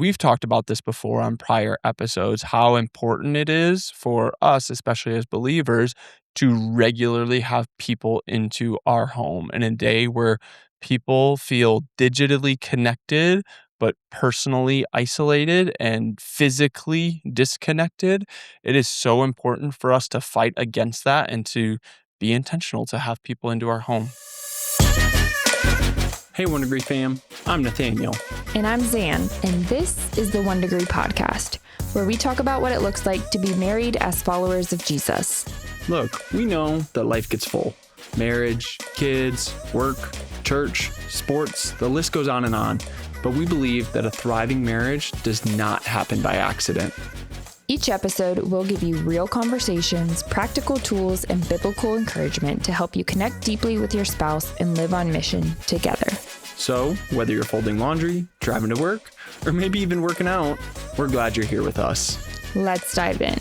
We've talked about this before on prior episodes, how important it is for us, especially as believers, to regularly have people into our home in a day where people feel digitally connected, but personally isolated and physically disconnected. It is so important for us to fight against that and to be intentional to have people into our home. Hey, 1 Degree fam, I'm Nathaniel. And I'm Zan, and this is the 1 Degree Podcast, where we talk about what it looks like to be married as followers of Jesus. Look, we know that life gets full. Marriage, kids, work, church, sports, the list goes on and on. But we believe that a thriving marriage does not happen by accident. Each episode will give you real conversations, practical tools, and biblical encouragement to help you connect deeply with your spouse and live on mission together. So, whether you're folding laundry, driving to work, or maybe even working out, we're glad you're here with us. Let's dive in.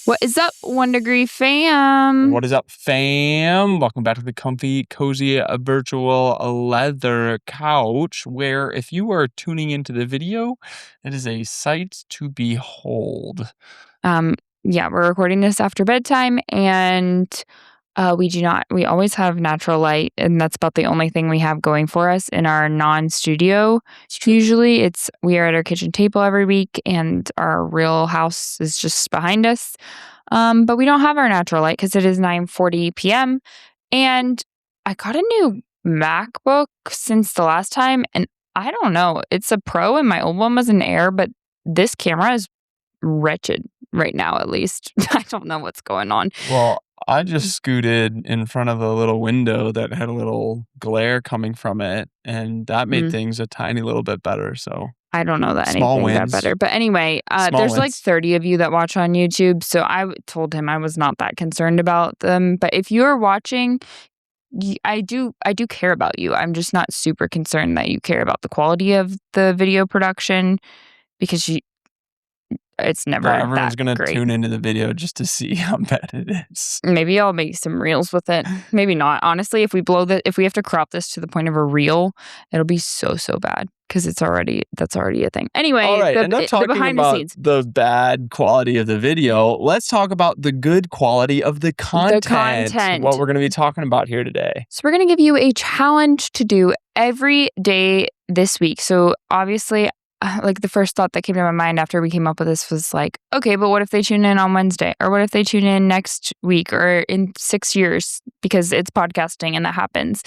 What is up, 1 Degree fam? What is up, fam? Welcome back to the comfy, cozy, virtual leather couch, where if you are tuning into the video, it is a sight to behold. Yeah, we're recording this after bedtime, and we always have natural light, and that's about the only thing we have going for us in our non-studio. Usually we are at our kitchen table every week, and our real house is just behind us. But we don't have our natural light because it is 9:40 p.m. And I got a new MacBook since the last time, and I don't know. It's a Pro, and my old one was an Air, but this camera is wretched right now, at least. I don't know what's going on. Well, I just scooted in front of a little window that had a little glare coming from it, and that made things a tiny little bit better. So I don't know that small anything got wins. better. But anyway, there's like 30 of you that watch on YouTube, so I told him I was not that concerned about them. But if you're watching, I do care about you. I'm just not super concerned that you care about the quality of the video production, because it's never Everyone's that gonna great. tune into the video just to see how bad it is. Maybe I'll make some reels with it. Maybe not. Honestly, if we have to crop this to the point of a reel, it'll be so bad, because that's already a thing. Anyway, all right, enough talking behind about the scenes. the bad quality of the video. Let's talk about the good quality of the content. What we're going to be talking about here today. So we're going to give you a challenge to do every day this week. So obviously, like the first thought that came to my mind after we came up with this was like, okay, but what if they tune in on Wednesday? Or what if they tune in next week or in 6 years? Because it's podcasting and that happens.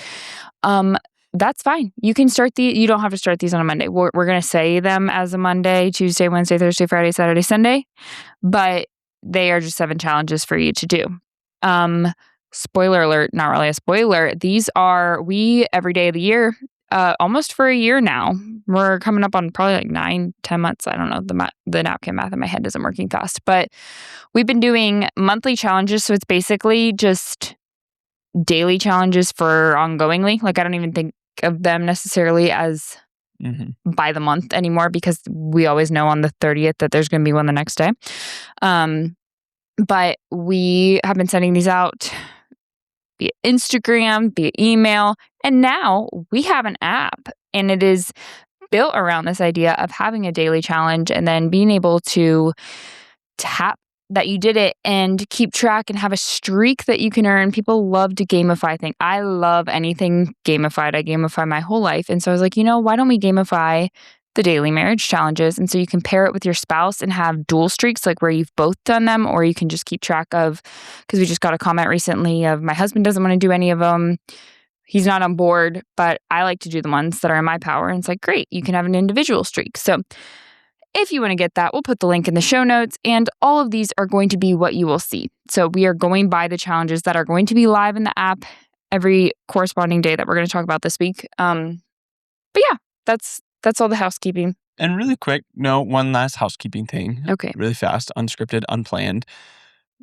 That's fine. You can start you don't have to start these on a Monday. We're going to say them as a Monday, Tuesday, Wednesday, Thursday, Friday, Saturday, Sunday. But they are just 7 challenges for you to do. Spoiler alert, not really a spoiler. These are every day of the year. Almost for a year now. We're coming up on probably like 9-10 months. I don't know. The napkin math in my head isn't working fast. But we've been doing monthly challenges. So it's basically just daily challenges for ongoingly. Like I don't even think of them necessarily as by the month anymore, because we always know on the 30th that there's going to be one the next day. But we have been sending these out via Instagram, via email, and now we have an app, and it is built around this idea of having a daily challenge and then being able to tap that you did it and keep track and have a streak that you can earn. People love to gamify things. I love anything gamified. I gamify my whole life. And so I was like, why don't we gamify the daily marriage challenges? And so you can pair it with your spouse and have dual streaks, like where you've both done them, or you can just keep track of, because we just got a comment recently of my husband doesn't want to do any of them. He's not on board, but I like to do the ones that are in my power. And it's like, great, you can have an individual streak. So if you want to get that, we'll put the link in the show notes, and all of these are going to be what you will see. So we are going by the challenges that are going to be live in the app every corresponding day that we're going to talk about this week. But yeah, that's all the housekeeping. And really quick, one last housekeeping thing. Okay. Really fast, unscripted, unplanned.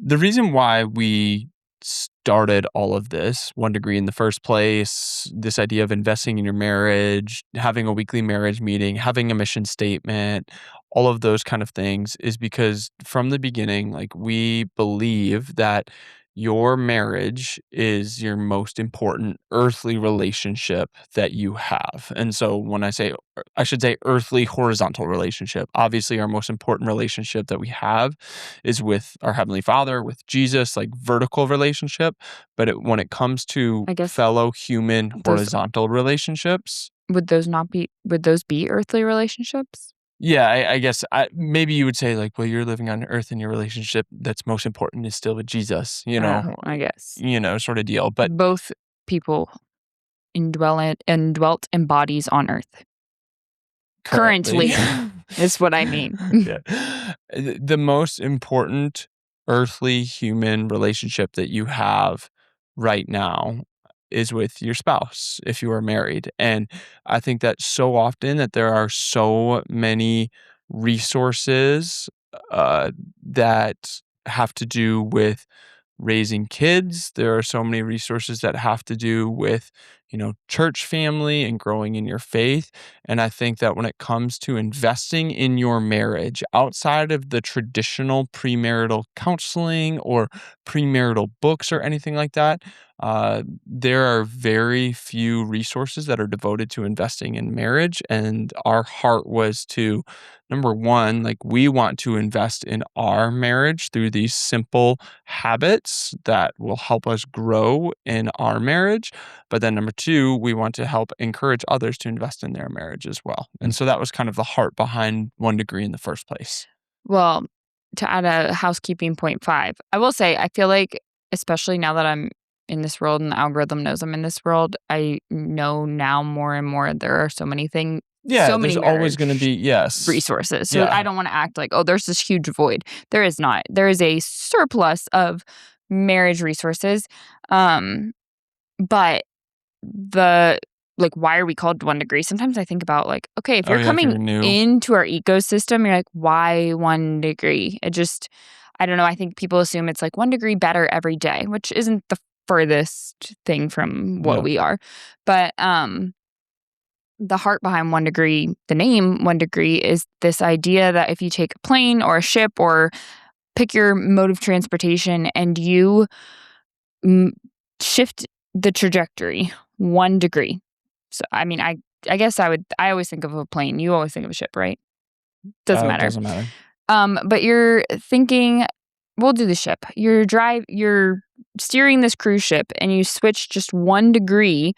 The reason why we started all of this, 1 Degree in the first place, this idea of investing in your marriage, having a weekly marriage meeting, having a mission statement, all of those kind of things, is because from the beginning, like, we believe that your marriage is your most important earthly relationship that you have. And so when I should say earthly horizontal relationship, obviously our most important relationship that we have is with our Heavenly Father, with Jesus, like vertical relationship. But when it comes to I guess fellow human those horizontal relationships, would those be earthly relationships? yeah, I guess maybe you would say like, well, you're living on earth and your relationship that's most important is still with Jesus, I guess. sort of deal. But Both people indwelt in bodies on earth. currently, Currently is what I mean. yeah, the most important earthly human relationship that you have right now is with your spouse if you are married. And I think that so often that there are so many resources that have to do with raising kids. There are so many resources that have to do with, church family and growing in your faith. And I think that when it comes to investing in your marriage outside of the traditional premarital counseling or premarital books or anything like that, there are very few resources that are devoted to investing in marriage. And our heart was to, number one, like we want to invest in our marriage through these simple habits that will help us grow in our marriage. But then number two, we want to help encourage others to invest in their marriage as well. And so that was kind of the heart behind One Degree in the first place. Well, to add a housekeeping point 5, I will say I feel like, especially now that I'm in this world and the algorithm knows I'm in this world, I know now more and more there are Yeah, so there's many always going to marriage be, yes. resources. So I Yeah. don't want to act like, oh, there's this huge void. There is not. There is a surplus of marriage resources. But the why are we called One Degree? Sometimes I think about like, okay, if Oh, you're yeah, if coming you're new. into our ecosystem, you're like, why 1 degree? I don't know. I think people assume it's like 1 degree better every day, which isn't the furthest thing from what Yeah. we are. But the heart behind 1 degree, the name 1 degree, is this idea that if you take a plane or a ship or pick your mode of transportation and you m- shift the trajectory 1 degree. So, I mean, I guess I always think of a plane. You always think of a ship, right? Doesn't It matter. doesn't matter. But you're thinking, we'll do the ship. You're steering this cruise ship and you switch just 1 degree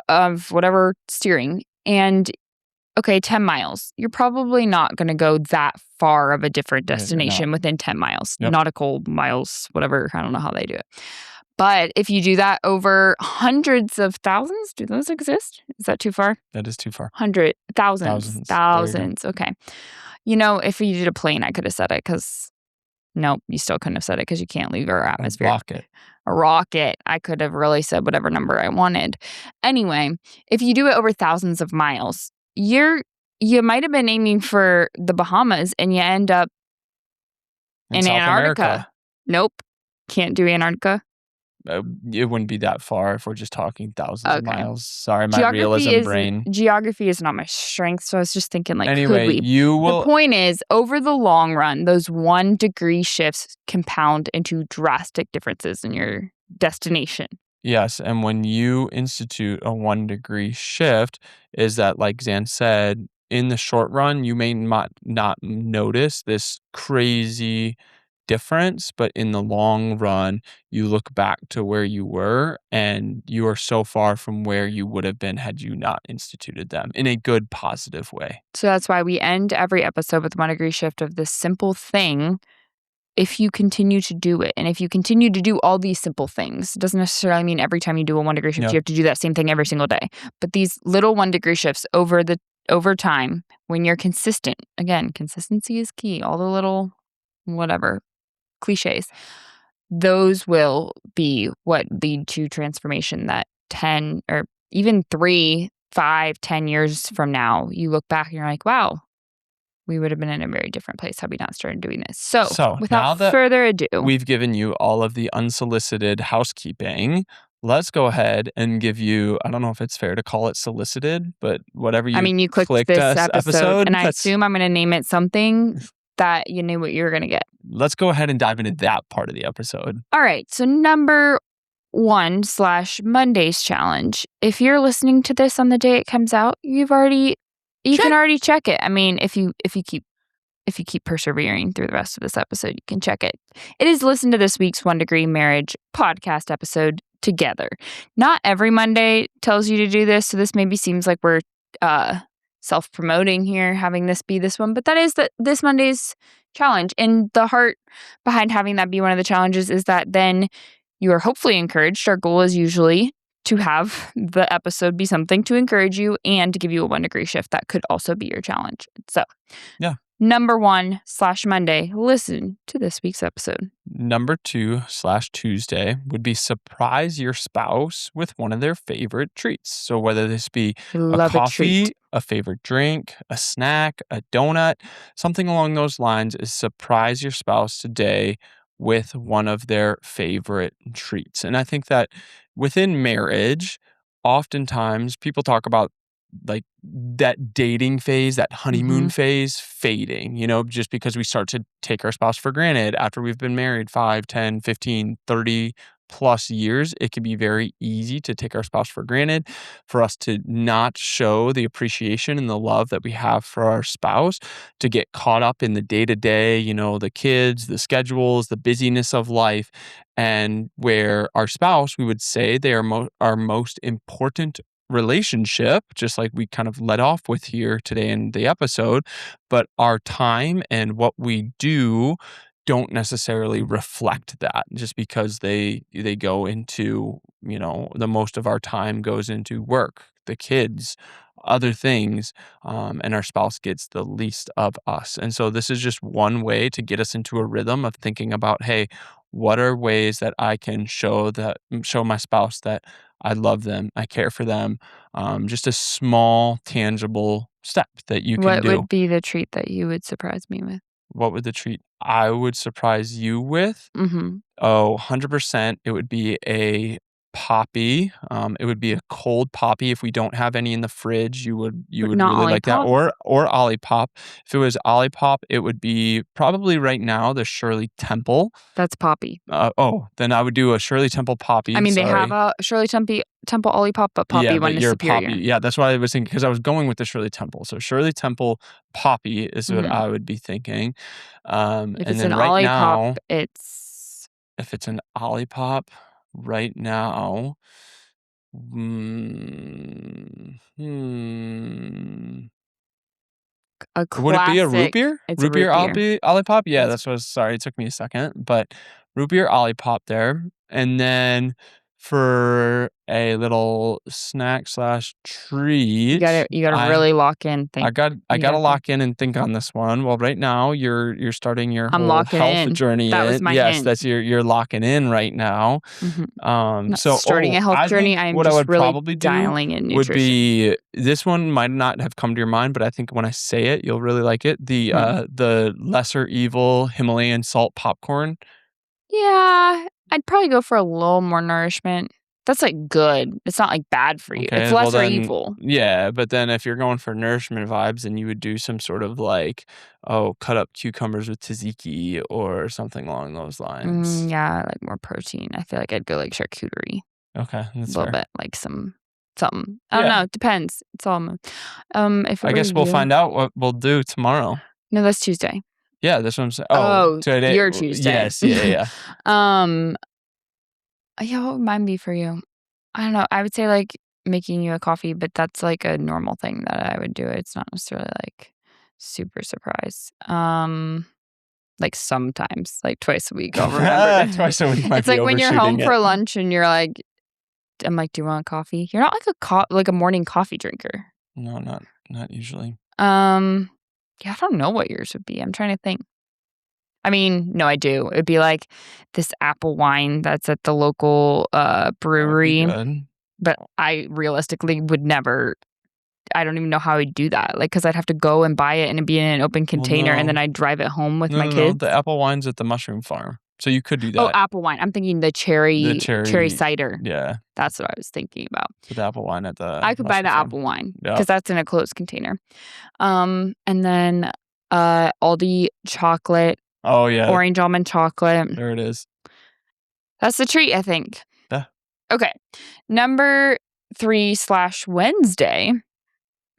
of whatever steering and okay, 10 miles. You're probably not going to go that far of a different Yeah, you're not. destination within 10 miles, Yep. nautical miles, whatever. I don't know how they do it. But if you do that over hundreds of thousands, do those exist? Is that too far? That is too far. Hundred, thousands, Thousands. There you go. thousands. Okay. If you did a plane, I could have said it because nope, you still couldn't have said it because you can't leave our A atmosphere. rocket. A rocket. I could have really said whatever number I wanted. Anyway, if you do it over thousands of miles, you might have been aiming for the Bahamas and you end up In in South Antarctica. America. Nope. Can't do Antarctica. It wouldn't be that far if we're just talking thousands of Okay. miles. Sorry, my Geography realism is brain. geography is not my strength, so I was just thinking like could Anyway, we? you The will point is, over the long run, those 1 degree shifts compound into drastic differences in your destination. yes, and when you institute a 1 degree shift, is that like Zan said, in the short run, you may not notice this crazy difference, but in the long run, you look back to where you were and you are so far from where you would have been had you not instituted them in a good, positive way. So that's why we end every episode with 1 degree shift of this simple thing. If you continue to do it, and if you continue to do all these simple things, it doesn't necessarily mean every time you do a 1 degree shift, Yeah. you have to do that same thing every single day. But these little 1 degree shifts over time, when you're consistent, again, consistency is key. All the little whatever cliches, those will be what lead to transformation that 10 or even 3, 5, 10 years from now, you look back and you're like, wow, we would have been in a very different place had we not started doing this. So, So without now that further ado, we've given you all of the unsolicited housekeeping, let's go ahead and give you, I don't know if it's fair to call it solicited, but whatever I you mean, you clicked clicked this us episode, episode, and I that's assume I'm going to name it something that you knew what you were going to get. Let's go ahead and dive into that part of the episode. All right. So number 1/Monday's challenge. If you're listening to this on the day it comes out, you can already check it. I mean, if you keep persevering through the rest of this episode, you can check it. It is listen to this week's 1 Degree Marriage podcast episode together. Not every Monday tells you to do this, so this maybe seems like we're self-promoting here, having this be this one, but that is this Monday's challenge. And the heart behind having that be one of the challenges is that then you are hopefully encouraged. Our goal is usually to have the episode be something to encourage you and to give you a 1 degree shift. That could also be your challenge. So, yeah. Number 1/Monday, listen to this week's episode. Number 2/Tuesday would be surprise your spouse with one of their favorite treats. So whether this be a coffee, a favorite drink, a snack, a donut, something along those lines, is surprise your spouse today with one of their favorite treats. And I think that within marriage, oftentimes people talk about like that dating phase, that honeymoon phase fading, just because we start to take our spouse for granted after we've been married 5, 10, 15, 30 plus years. It can be very easy to take our spouse for granted, for us to not show the appreciation and the love that we have for our spouse, to get caught up in the day-to-day, the kids, the schedules, the busyness of life, and where our spouse, we would say they are our most important relationship, just like we kind of led off with here today in the episode, but our time and what we do don't necessarily reflect that, just because they go into, the most of our time goes into work, the kids, other things, and our spouse gets the least of us. And so this is just one way to get us into a rhythm of thinking about, hey, what are ways that I can show my spouse that I love them, I care for them, just a small, tangible step that you can What do. would be the treat that you would surprise me with? What would the treat I would surprise you with? Mm-hmm. Oh, 100%. It would be a Poppy. It would be a cold Poppy. If we don't have any in the fridge, you would Not really like that. Olipop? Or Olipop. If it was Olipop, it would be probably right now the Shirley Temple. That's Poppy. Then I would do a Shirley Temple Poppy. I mean, they have Sorry. a Shirley Temple Olipop, but Poppy Yeah, one but is you're superior. Poppy. Yeah, that's what I was thinking, because I was going with the Shirley Temple. So Shirley Temple Poppy is what I would be thinking. If And it's then an right Olipop, now, it's if it's an Olipop right now, a would it be a root classic. beer? It's Root a root beer beer. Olipop? Yeah, It's- that's what I was, sorry, it took me a second, but root beer Olipop there. And then for a little snack slash treat, you gotta really lock in. I gotta lock in and think on this one. Well, right now you're starting your I'm whole locking health in. journey That was in. my Yes, hint. that's you're locking in right now. Not So starting a health I journey. think I am what I just would really probably do dialing in would nutrition. be, this one might not have come to your mind, but I think when I say it, you'll really like it. The lesser evil Himalayan salt popcorn. Yeah, I'd probably go for a little more nourishment. That's like good. It's not like bad for you. Okay, It's well lesser then, evil. yeah, but then if you're going for nourishment vibes, then you would do some sort of like, cut up cucumbers with tzatziki or something along those lines. Yeah, I like more protein. I feel like I'd go like charcuterie. Okay, A that's little fair. bit, like something. I don't Yeah. know. It depends. It's all if it I were guess we'll you. find out what we'll do tomorrow. No, that's Tuesday. Yeah, that's what I'm saying. Oh, today. your Tuesday. Yes, yeah. Yeah, what would mine be for you? I don't know. I would say like making you a coffee, but that's like a normal thing that I would do. It's not necessarily like super surprise. Like sometimes, like twice a week, I'll remember. Twice a week might It's be like when you're home overshooting for it. lunch and you're like, I'm like, do you want coffee? You're not like a morning coffee drinker. No, not usually. Yeah, I don't know what yours would be. I'm trying to think. I mean, no, I do. It'd be like this apple wine that's at the local brewery. Good. But I realistically would never. I don't even know how I'd do that. Like, because I'd have to go and buy it and it'd be in an open container, and then no. I'd drive it home with my No, kids. the apple wine's at the mushroom farm, so you could do Oh, that. apple wine. I'm thinking the cherry cider. Yeah, That's what I was thinking about. with the apple wine at the. I could buy the mushroom farm. apple wine Yeah. because that's in a closed container. And then Aldi chocolate, Oh, yeah. orange almond chocolate. There it is. That's the treat, I think. Yeah. Okay. Number 3/Wednesday,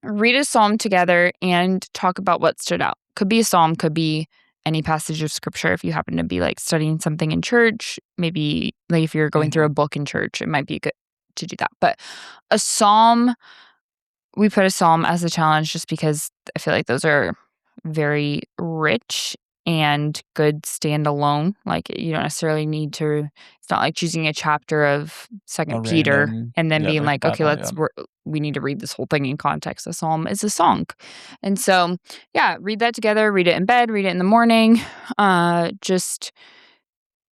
read a psalm together and talk about what stood out. Could be a psalm, could be any passage of scripture if you happen to be, like, studying something in church. Maybe, like, if you're going through Mhm. a book in church, it might be good to do that. But a psalm, we put a psalm as a challenge just because I feel like those are very rich and good standalone. Like, you don't necessarily need to, it's not like choosing a chapter of A Second Peter random and then yeah, being the like, "Okay, Bible, yeah. we need to read this whole thing in context." A psalm is a song. And so, yeah, read that together, read it in bed, read it in the morning, just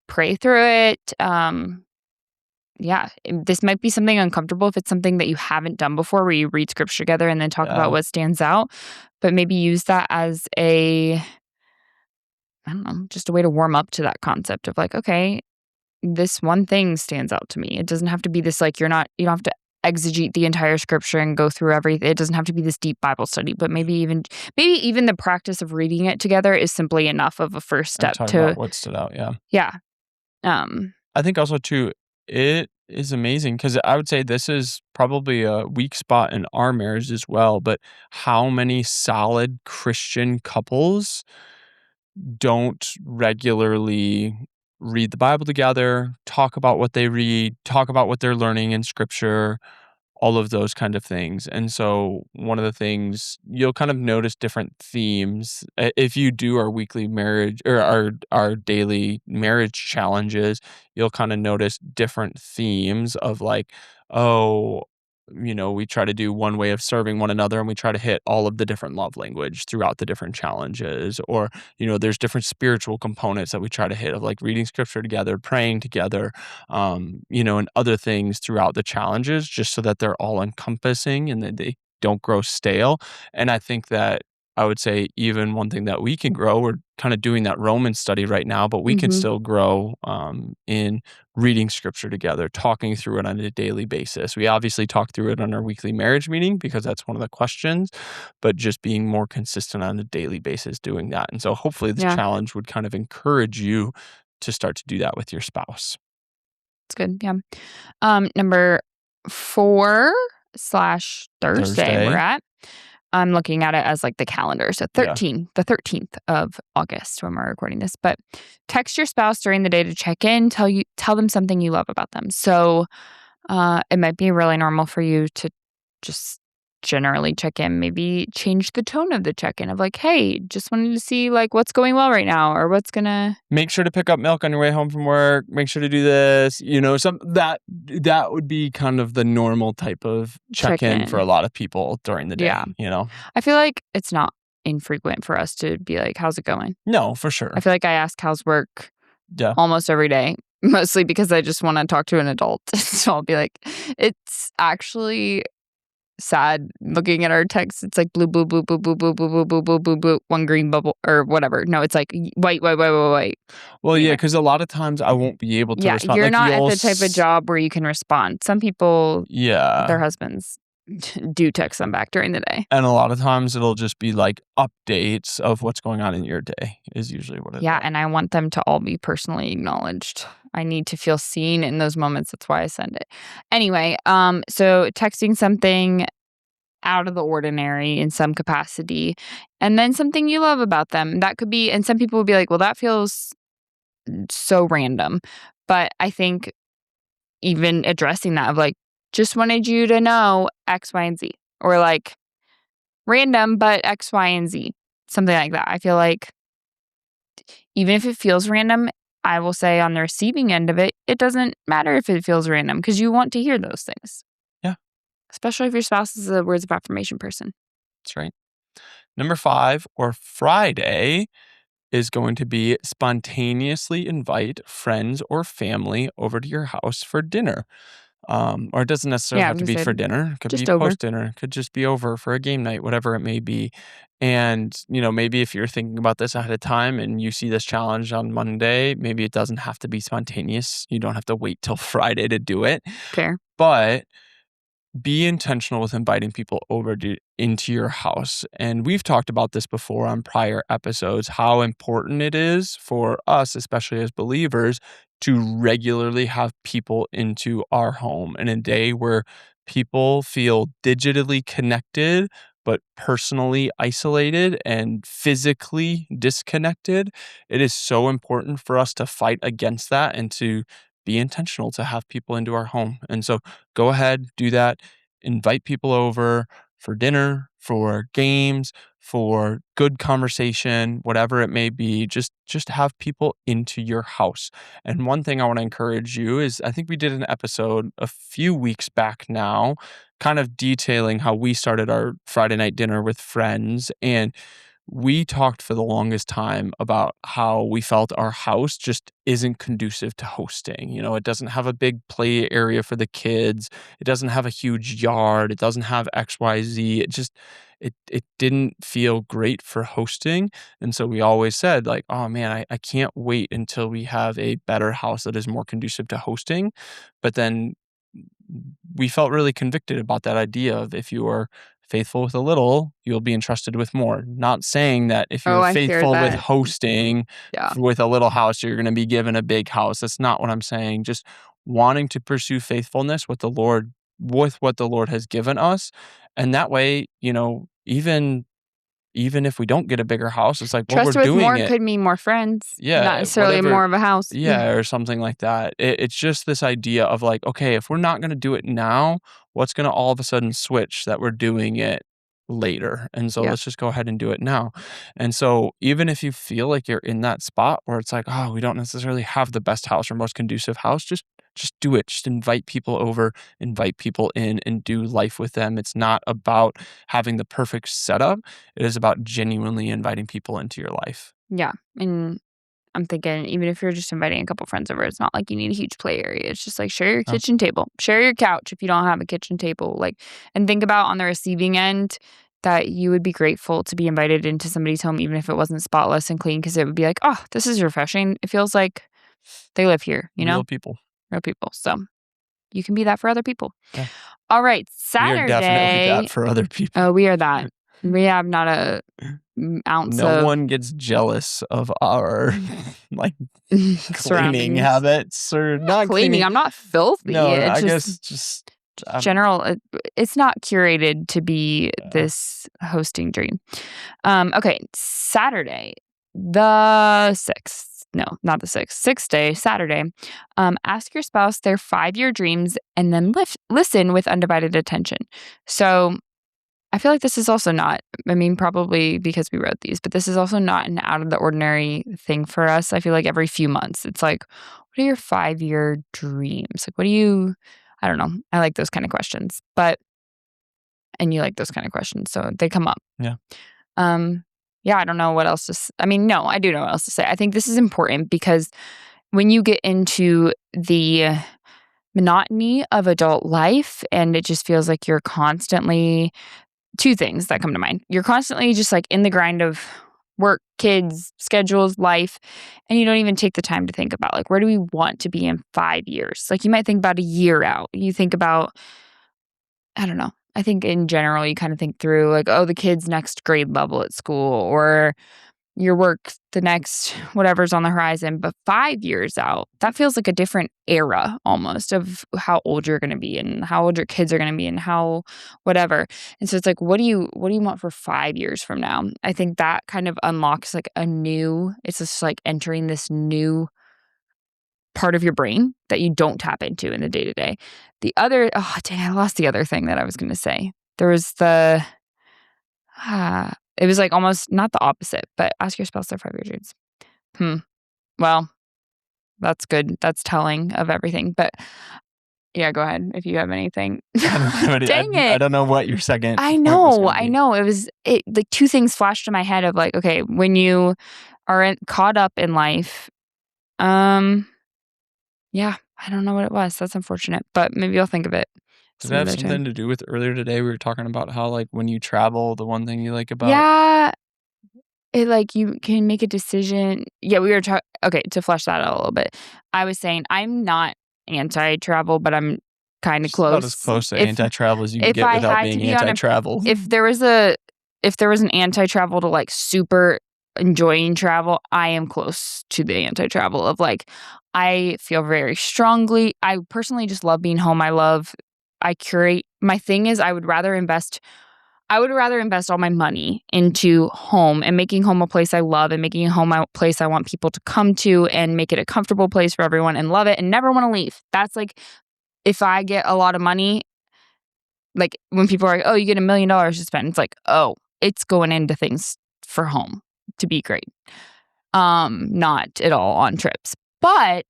pray through it. Yeah, this might be something uncomfortable if it's something that you haven't done before, where you read scripture together and then talk about Yeah. what stands out, but maybe use that as I don't know, just a way to warm up to that concept of like, okay, this one thing stands out to me. It doesn't have to be this, like, you don't have to exegete the entire scripture and go through everything. It doesn't have to be this deep Bible study, but maybe even the practice of reading it together is simply enough of a first And step talk to, about what stood out, yeah. yeah. Um, I think also too, it is amazing because I would say this is probably a weak spot in our marriage as well, but how many solid Christian couples don't regularly read the Bible together, talk about what they read, talk about what they're learning in scripture, all of those kind of things. And so one of the things you'll kind of notice different themes if you do our weekly marriage or our daily marriage challenges, you'll kind of notice different themes of like, oh, we try to do one way of serving one another and we try to hit all of the different love language throughout the different challenges. Or, there's different spiritual components that we try to hit of like reading scripture together, praying together, and other things throughout the challenges just so that they're all encompassing and that they don't grow stale. And I think that I would say even one thing that we can grow, we're kind of doing that Roman study right now, but we can mhm. still grow in reading scripture together, talking through it on a daily basis. We obviously talk through it on our weekly marriage meeting because that's one of the questions, but just being more consistent on a daily basis doing that. And so hopefully the Yeah, challenge would kind of encourage you to start to do that with your spouse. it's good. Yeah. Number 4/Thursday we're Thursday. at. I'm looking at it as like the calendar. So Yeah. the 13th of August when we're recording this. But text your spouse during the day to check in, tell them something you love about them. So it might be really normal for you to just generally check in. Maybe change the tone of the check in of like, hey, just wanted to see like what's going well right now or what's gonna Make sure to pick up milk on your way home from work. Make sure to do this. Some that would be kind of the normal type of check check-in for a in. lot of people during the Yeah. day. I feel like it's not infrequent for us to be like, how's it going? No, for I sure. feel like I ask how's work Yeah. almost every day, mostly because I just wanna talk to an adult. So I'll be like, it's actually sad looking at our texts. It's like blue, blue, blue, blue, blue, blue, blue, blue, blue, blue, blue, blue, one green bubble or whatever. No, it's like white, white, white, white, white. Well, yeah, Anyway, because a lot of times I won't be able to yeah, respond. you're Like, not at the type of job where you can respond. Some people, their yeah. husbands do text them back during the day. And a lot of times it'll just be like updates of what's going on in your day is usually what it Yeah, is. and I want them to all be personally acknowledged. I need to feel seen in those moments. That's why I send it. Anyway, so texting something out of the ordinary in some capacity, and then something you love about them. That could be, and some people will be like, well, that feels so random. But I think even addressing that of like, just wanted you to know X, Y, and Z, or like random, but X, Y, and Z, something like that. I feel like even if it feels random, I will say on the receiving end of it, it doesn't matter if it feels random because you want to hear those things, Yeah, especially if your spouse is a words of affirmation person. that's right. Number 5 or Friday is going to be spontaneously invite friends or family over to your house for dinner. Or it doesn't necessarily Yeah, I have was to gonna be say for dinner. It could be just over. post dinner. It could just be over for a game night, whatever it may be. And, maybe if you're thinking about this ahead of time and you see this challenge on Monday, maybe it doesn't have to be spontaneous. You don't have to wait till Friday to do it. Fair. But be intentional with inviting people over into your house. And we've talked about this before on prior episodes, how important it is for us, especially as believers, to regularly have people into our home in a day where people feel digitally connected, but personally isolated and physically disconnected. It is so important for us to fight against that and to be intentional to have people into our home. And so go ahead, do that, invite people over for dinner, for games, for good conversation, whatever it may be. Just have people into your house. And one thing I want to encourage you is I think we did an episode a few weeks back now, kind of detailing how we started our Friday night dinner with friends. And we talked for the longest time about how we felt our house just isn't conducive to hosting. You know, it doesn't have a big play area for the kids. It doesn't have a huge yard. It doesn't have XYZ. It didn't feel great for hosting. And so we always said, like, oh man, I can't wait until we have a better house that is more conducive to hosting. But then we felt really convicted about that idea of if you are faithful with a little, you'll be entrusted with more. Not saying that if Oh, you're I hear faithful with that. hosting Yeah. with a little house, you're going to be given a big house. That's not what I'm saying. Just wanting to pursue faithfulness with the Lord, with what the Lord has given us. And that way, even if we don't get a bigger house, it's like, well, we're Trust with doing more it. could mean more friends, not Yeah, necessarily whatever. more of a house. Yeah, or something like that. It's just this idea of like, okay, if we're not gonna do it now, what's gonna all of a sudden switch that we're doing it later? And so Yeah. let's just go ahead and do it now. And so even if you feel like you're in that spot where it's like, oh, we don't necessarily have the best house or most conducive house, just do it. Just invite people over, invite people in and do life with them. It's not about having the perfect setup. It is about genuinely inviting people into your life. Yeah. And I'm thinking, even if you're just inviting a couple friends over, it's not like you need a huge play area. It's just like share your Oh, kitchen table, share your couch if you don't have a kitchen table. Like, and think about on the receiving end that you would be grateful to be invited into somebody's home, even if it wasn't spotless and clean, because it would be like, oh, this is refreshing. It feels like they live here, real people. real people. So you can be that for other people. Yeah. All right. We are definitely that Saturday. for other people. Oh, we are that. We have not a ounce No of one gets jealous of our, like, cleaning surroundings. habits or not Cleaning. cleaning. I'm not filthy. No, It's I just guess just, general. It's not curated to be yeah. this hosting dream. Okay, Saturday, the 6th. No, not the 6th. 6th day, Saturday. Ask your spouse their 5-year dreams and then listen with undivided attention. So I feel like this is also not, I mean, probably because we wrote these, but this is also not an out of the ordinary thing for us. I feel like every few months, it's like, what are your 5-year dreams? Like, I don't know. I like those kind of questions, and you like those kind of questions. So they come up. Yeah. Um, yeah, I don't know what else I mean, no, I do know what else to say. I think this is important because when you get into the monotony of adult life and it just feels like you're constantly two things that come to mind. You're constantly just like in the grind of work, kids, schedules, life, and you don't even take the time to think about like, where do we want to be in 5 years? Like, you might think about a year out. You think about, I don't know. I think in general, you kind of think through like, oh, the kid's next grade level at school or your work, the next whatever's on the horizon. But 5 years out, that feels like a different era almost of how old you're going to be and how old your kids are going to be and how whatever. And so it's like, what do you want for 5 years from now? I think that kind of unlocks like it's just like entering this new part of your brain that you don't tap into in the day to day. The other, oh dang, I lost the other thing that I was going to say. There was it was like almost not the opposite, but ask your spouse their 5-year dreams. Well, that's good. That's telling of everything. But yeah, go ahead if you have anything. I don't have any, Dang I it. don't know what your second I point was know. gonna I be. know. It like two things flashed in my head of like, okay, when you are caught up in life, yeah, I don't know what it was. That's unfortunate, but maybe I'll think of it Does it some have other time. something to do with earlier today? We were talking about how, like, when you travel, the one thing you like about. Yeah, it like you can make a decision. Yeah, we were talking. Okay, to flesh that out a little bit, I was saying I'm not anti-travel, but I'm kinda Just about as close. close to anti-travel as you can If get I without had to being be on a anti-travel. if there was a if there was an anti-travel to, like, super enjoying travel, I am close to the anti-travel of, like, I feel very strongly I personally just love being home, I curate my thing is I would rather invest all my money into home and making home a place I love and making home a place I want people to come to and make it a comfortable place for everyone and love it and never wanna leave. That's, like, if I get a lot of money, like, when people are like, "Oh, you get $1,000,000 to spend," it's like, "Oh, it's going into things for home to be great." Not at all on trips. But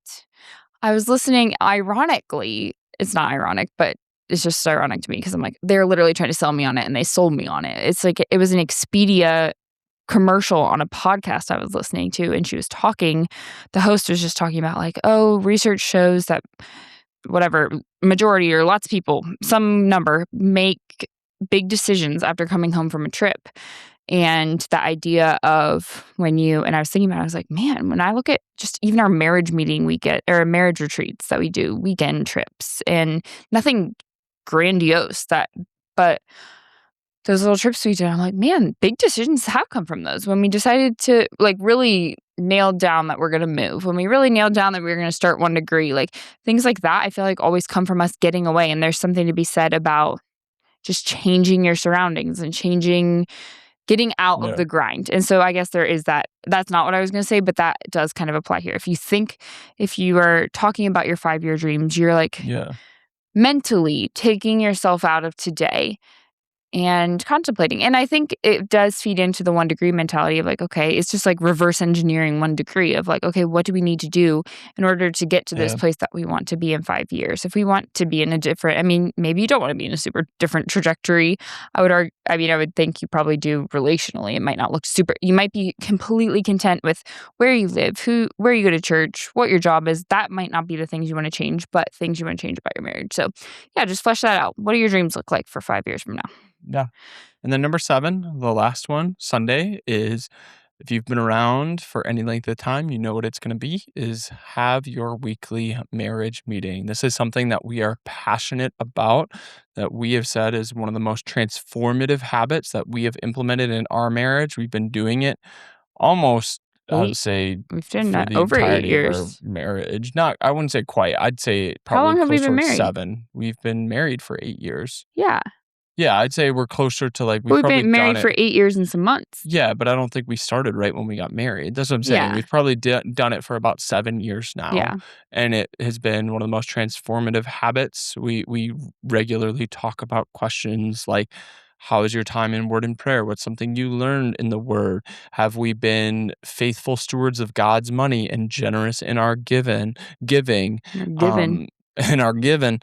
I was listening ironically, it's not ironic, but it's just ironic to me because 'cause I'm like, they're literally trying to sell me on it, and they sold me on it. It's like it was an Expedia commercial on a podcast I was listening to, and she was talking the host was just talking about like, "Oh, research shows that" whatever, majority or lots of people, some number, make big decisions after coming home from a trip. And the idea of when you and I was thinking about it, I was like, man, when I look at just even our marriage meeting we get or marriage retreats that we do, weekend trips and nothing grandiose that but those little trips we did, I'm like, man, big decisions have come from those. When we decided to like really nail down that we're gonna move, when we really nailed down that we were gonna start 1 degree, like things like that, I feel like always come from us getting away. And there's something to be said about just changing your surroundings and getting out of Yeah, the grind. And so I guess there is that. That's not what I was gonna say, but that does kind of apply here. If you are talking about your 5-year dreams, you're like yeah, mentally taking yourself out of today and contemplating. And I think it does feed into the 1 degree mentality of like, okay, it's just like reverse engineering 1 degree of like, okay, what do we need to do in order to get to this yeah, place that we want to be in 5 years? If we want to be in a different, I mean, maybe you don't want to be in a super different trajectory. I would think you probably do relationally. It might not look super, you might be completely content with where you live, where you go to church, what your job is. That might not be the things you want to change, but things you want to change about your marriage. So yeah, just flesh that out. What do your dreams look like for 5 years from now? yeah. And then number 7, the last one, Sunday, is if you've been around for any length of time, you know what it's gonna be, is have your weekly marriage meeting. This is something that we are passionate about, that we have said is one of the most transformative habits that we have implemented in our marriage. We've been doing it almost, I would Eight. say, We've done for that the over 8 entirety of our years. marriage. Not I wouldn't say quite, I'd say How probably long have we close been towards married? 7. We've been married for 8 years. Yeah. Yeah, I'd say we're closer to, like, But we've we've probably been done married it. for 8 years and some months. Yeah, but I don't think we started right when we got married. That's what I'm saying. Yeah. We've probably done it for about 7 years now, Yeah. and it has been one of the most transformative habits. We regularly talk about questions like, "How is your time in word and prayer? What's something you learned in the word? Have we been faithful stewards of God's money and generous in our giving, You're given. um, in our giving?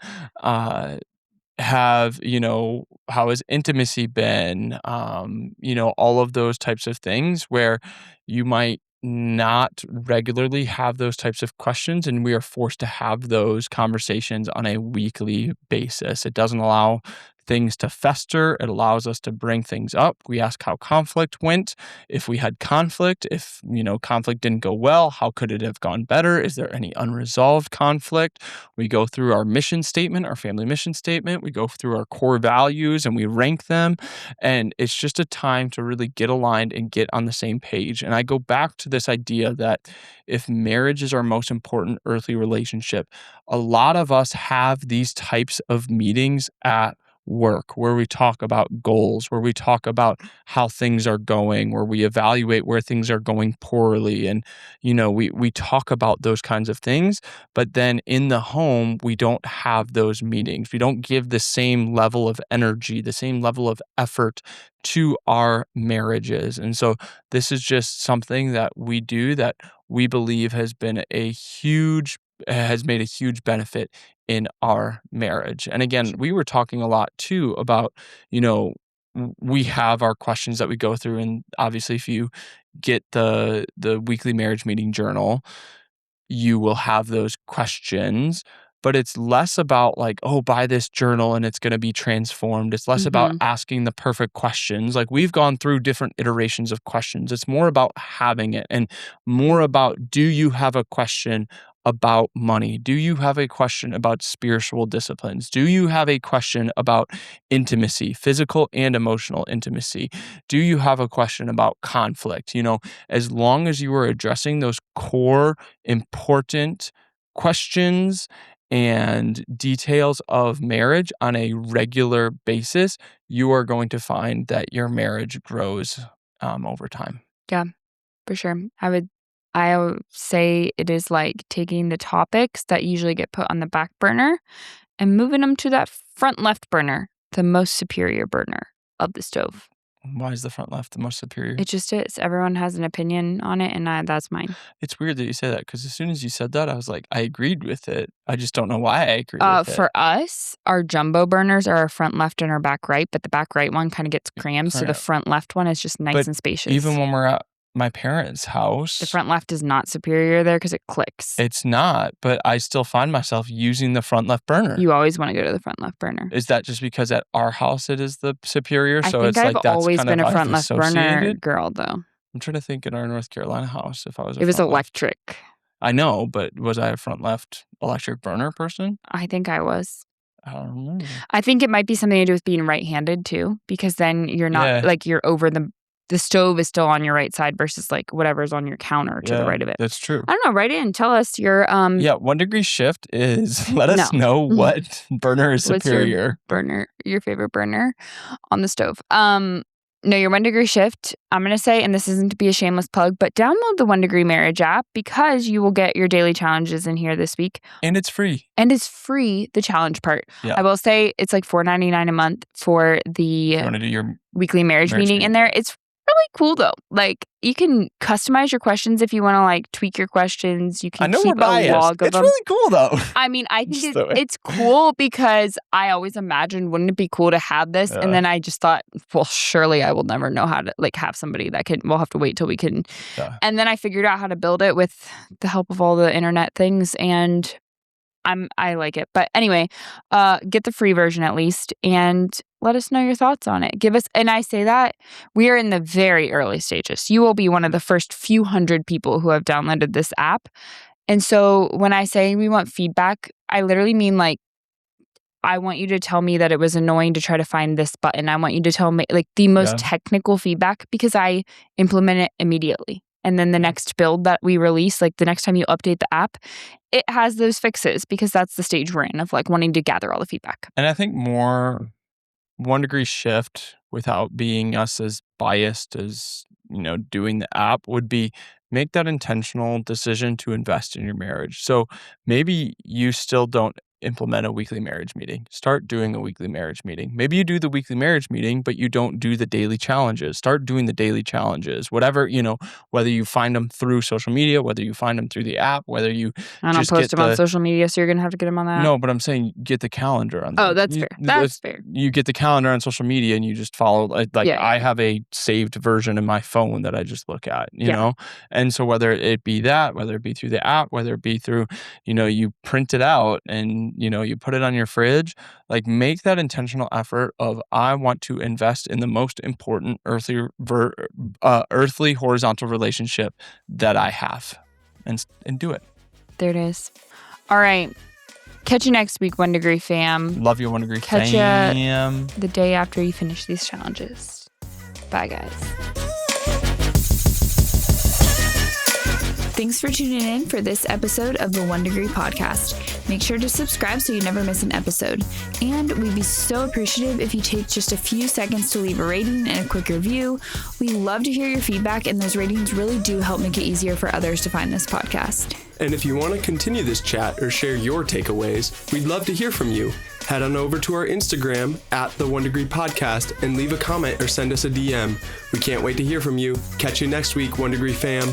How has intimacy been, all of those types of things where you might not regularly have those types of questions, and we are forced to have those conversations on a weekly basis. It doesn't allow things to fester. It allows us to bring things up. We ask how conflict went. If we had conflict, if, conflict didn't go well, how could it have gone better? Is there any unresolved conflict? We go through our mission statement, our family mission statement. We go through our core values and we rank them. And it's just a time to really get aligned and get on the same page. And I go back to this idea that if marriage is our most important earthly relationship, a lot of us have these types of meetings at work where we talk about goals, where we talk about how things are going, where we evaluate where things are going poorly. And, we talk about those kinds of things. But then in the home, we don't have those meetings. We don't give the same level of energy, the same level of effort to our marriages. And so this is just something that we do that we believe has made a huge benefit in our marriage. And again, we were talking a lot too about, we have our questions that we go through. And obviously if you get the weekly marriage meeting journal, you will have those questions, but it's less about like, "Oh, buy this journal and it's gonna be transformed." It's less about Mhm. asking the perfect questions. Like, we've gone through different iterations of questions. It's more about having it and more about, do you have a question about money? Do you have a question about spiritual disciplines? Do you have a question about intimacy, physical and emotional intimacy? Do you have a question about conflict? As long as you are addressing those core important questions and details of marriage on a regular basis, you are going to find that your marriage grows over time. Yeah, for sure. I would say it is like taking the topics that usually get put on the back burner and moving them to that front left burner, the most superior burner of the stove. Why is the front left the most superior? It just is. Everyone has an opinion on it, and that's mine. It's weird that you say that because as soon as you said that, I was like, I agreed with it. I just don't know why I agree with it. For us, our jumbo burners are our front left and our back right, but the back right one kind of gets crammed, so the front left one is just nice and spacious. Even when we're at my parents' house, the front left is not superior there because it clicks. It's not, but I still find myself using the front left burner. You always want to go to the front left burner. Is that just because at our house it is the superior? I So think it's I've like that's always kind been of a front left burner associated? girl, though. I'm trying to think in our North Carolina house if I was a It was front left. electric. I know, but was I a front left electric burner person? I think I was. I don't remember. I think it might be something to do with being right-handed, too, because then you're not, like, you're over the stove is still on your right side versus, like, whatever's on your counter to the right of it. That's true. I don't know. Write in. Tell us your Yeah, 1 degree shift is let us know what burner is superior. What's your favorite burner on the stove. No, your 1 degree shift, I'm going to say, and this isn't to be a shameless plug, but download the 1 Degree Marriage app because you will get your daily challenges in here this week. And it's free. And it's free, the challenge part. Yeah. I will say it's like $4.99 a month for the You want to do your weekly marriage meeting in there. It's really cool though. Like you can customize your questions if you want to like tweak your questions. You can I know keep we're biased. a log of It's them. really cool though. I mean, I think it's cool because I always imagined, wouldn't it be cool to have this? Yeah. And then I just thought, well, surely I will never know how to like have somebody that can, we'll have to wait till we can. Yeah. And then I figured out how to build it with the help of all the internet things and I like it. But anyway, get the free version at least and let us know your thoughts on it. Give us, and I say that we are in the very early stages. You will be one of the first few hundred people who have downloaded this app. And so when I say we want feedback, I literally mean like, I want you to tell me that it was annoying to try to find this button. I want you to tell me like the most technical feedback because I implement it immediately. And then the next build that we release, like the next time you update the app, it has those fixes because that's the stage we're in of like wanting to gather all the feedback. And I think more 1 degree shift without being us as biased as, doing the app would be make that intentional decision to invest in your marriage. So maybe you still don't implement a weekly marriage meeting. Start doing a weekly marriage meeting. Maybe you do the weekly marriage meeting, but you don't do the daily challenges. Start doing the daily challenges. Whatever, whether you find them through social media, whether you find them through the app, whether you I don't post them on social media, so you're going to have to get them on that. No, but I'm saying get the calendar on Oh, that's fair. That's fair. You get the calendar on social media and you just follow, I have a saved version in my phone that I just look at, you know? And so whether it be that, whether it be through the app, whether it be through, you print it out and you put it on your fridge, like make that intentional effort of I want to invest in the most important earthly horizontal relationship that I have and do it. There it is. All right. Catch you next week, 1 Degree fam. Love you, 1 Degree fam. Catch you the day after you finish these challenges. Bye, guys. Thanks for tuning in for this episode of the 1 Degree Podcast. Make sure to subscribe so you never miss an episode. And we'd be so appreciative if you take just a few seconds to leave a rating and a quick review. We love to hear your feedback, and those ratings really do help make it easier for others to find this podcast. And if you want to continue this chat or share your takeaways, we'd love to hear from you. Head on over to our Instagram at the 1 Degree Podcast and leave a comment or send us a DM. We can't wait to hear from you. Catch you next week, 1 Degree fam.